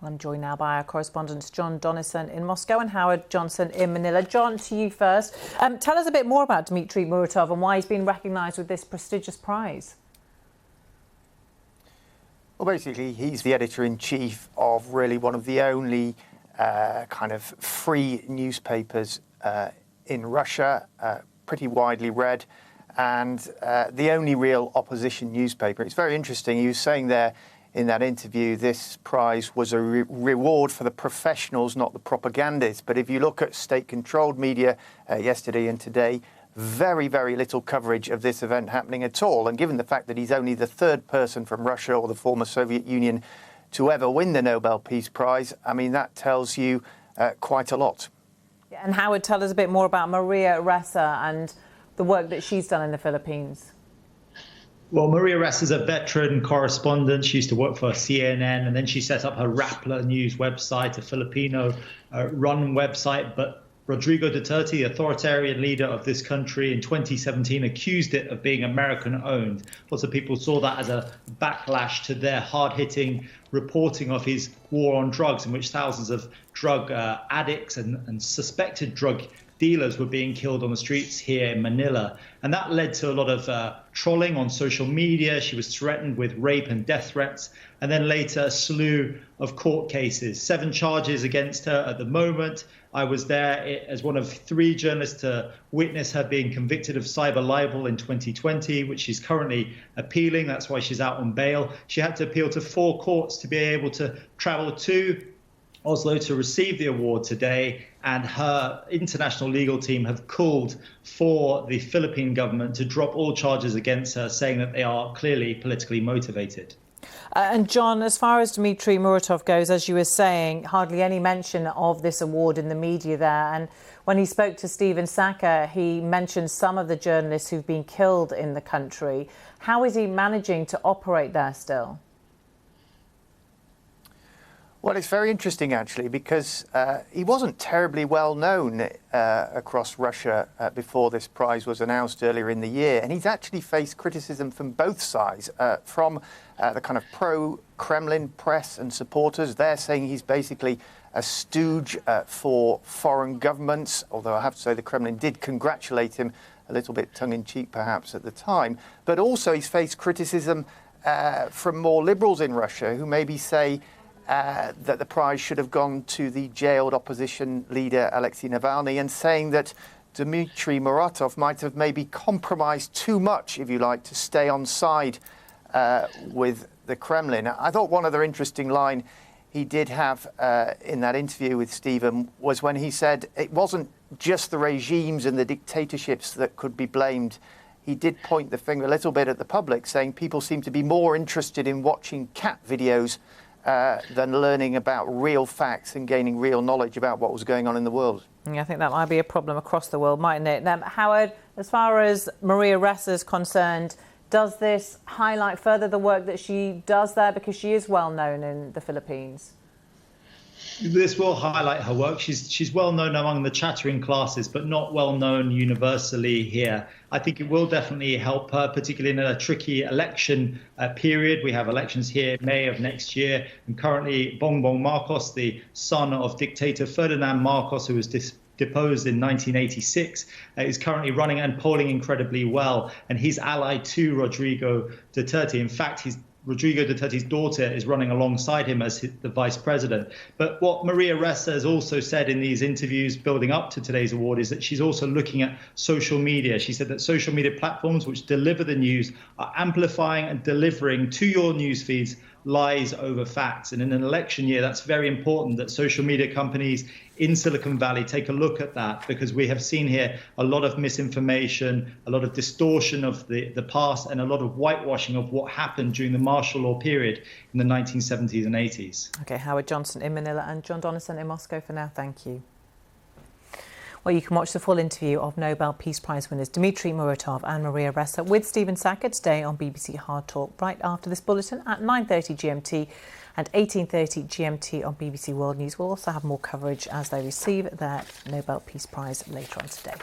I'm joined now by our correspondents John Donnison in Moscow and Howard Johnson in Manila. John, to you first. Tell us a bit more about Dmitry Muratov and why he's been recognised with this prestigious prize. Well, basically, he's the editor-in-chief of really one of the only kind of free newspapers in Russia, pretty widely read, and the only real opposition newspaper. It's very interesting. He was saying there in that interview, this prize was a reward for the professionals, not the propagandists. But if you look at state-controlled media yesterday and today, very, very little coverage of this event happening at all. And given the fact that he's only the third person from Russia or the former Soviet Union to ever win the Nobel Peace Prize, I mean, that tells you quite a lot. And Howard, tell us a bit more about Maria Ressa and the work that she's done in the Philippines. Well, Maria Ressa is a veteran correspondent. She used to work for CNN, and then she set up her Rappler news website, a Filipino-run website. But Rodrigo Duterte, the authoritarian leader of this country, in 2017 accused it of being American-owned. Lots of people saw that as a backlash to their hard-hitting reporting of his war on drugs, in which thousands of drug addicts and suspected drug dealers were being killed on the streets here in Manila. And that led to a lot of trolling on social media. She was threatened with rape and death threats. And then later, a slew of court cases, 7 charges against her at the moment. I was there as one of 3 journalists to witness her being convicted of cyber libel in 2020, which she's currently appealing. That's why she's out on bail. She had to appeal to 4 courts to be able to travel to Oslo to receive the award today, and her international legal team have called for the Philippine government to drop all charges against her, saying that they are clearly politically motivated. And John, as far as Dmitry Muratov goes, as you were saying, hardly any mention of this award in the media there. And when he spoke to Stephen Saka, he mentioned some of the journalists who've been killed in the country. How is he managing to operate there still? Well, it's very interesting, actually, because he wasn't terribly well known across Russia before this prize was announced earlier in the year. And he's actually faced criticism from both sides, from the kind of pro-Kremlin press and supporters. They're saying he's basically a stooge for foreign governments, although I have to say the Kremlin did congratulate him, a little bit tongue-in-cheek perhaps at the time. But also he's faced criticism from more liberals in Russia who maybe say that the prize should have gone to the jailed opposition leader Alexei Navalny, and saying that Dmitry Muratov might have maybe compromised too much, if you like, to stay on side with the Kremlin. I thought one other interesting line he did have in that interview with Stephen was when he said it wasn't just the regimes and the dictatorships that could be blamed. He did point the finger a little bit at the public, saying people seem to be more interested in watching cat videos than learning about real facts and gaining real knowledge about what was going on in the world. Yeah, I think that might be a problem across the world, mightn't it? Now, Howard, as far as Maria Ressa is concerned, does this highlight further the work that she does there, because she is well known in the Philippines? This will highlight her work. She's well known among the chattering classes, but not well known universally here. I think it will definitely help her, particularly in a tricky election period. We have elections here in May of next year, and currently Bongbong Marcos, the son of dictator Ferdinand Marcos, who was deposed in 1986, is currently running and polling incredibly well, and he's allied to Rodrigo Duterte. In fact, Rodrigo Duterte's daughter is running alongside him as the vice president. But what Maria Ressa has also said in these interviews building up to today's award is that she's also looking at social media. She said that social media platforms which deliver the news are amplifying and delivering to your news feeds lies over facts. And in an election year, that's very important that social media companies in Silicon Valley take a look at that, because we have seen here a lot of misinformation, a lot of distortion of the past, and a lot of whitewashing of what happened during the martial law period in the 1970s and 80s. OK, Howard Johnson in Manila and John Donnison in Moscow for now. Thank you. Well, you can watch the full interview of Nobel Peace Prize winners Dmitry Muratov and Maria Ressa with Stephen Saka today on BBC Hard Talk, right after this bulletin at 9:30 GMT and 18:30 GMT on BBC World News. We'll also have more coverage as they receive their Nobel Peace Prize later on today.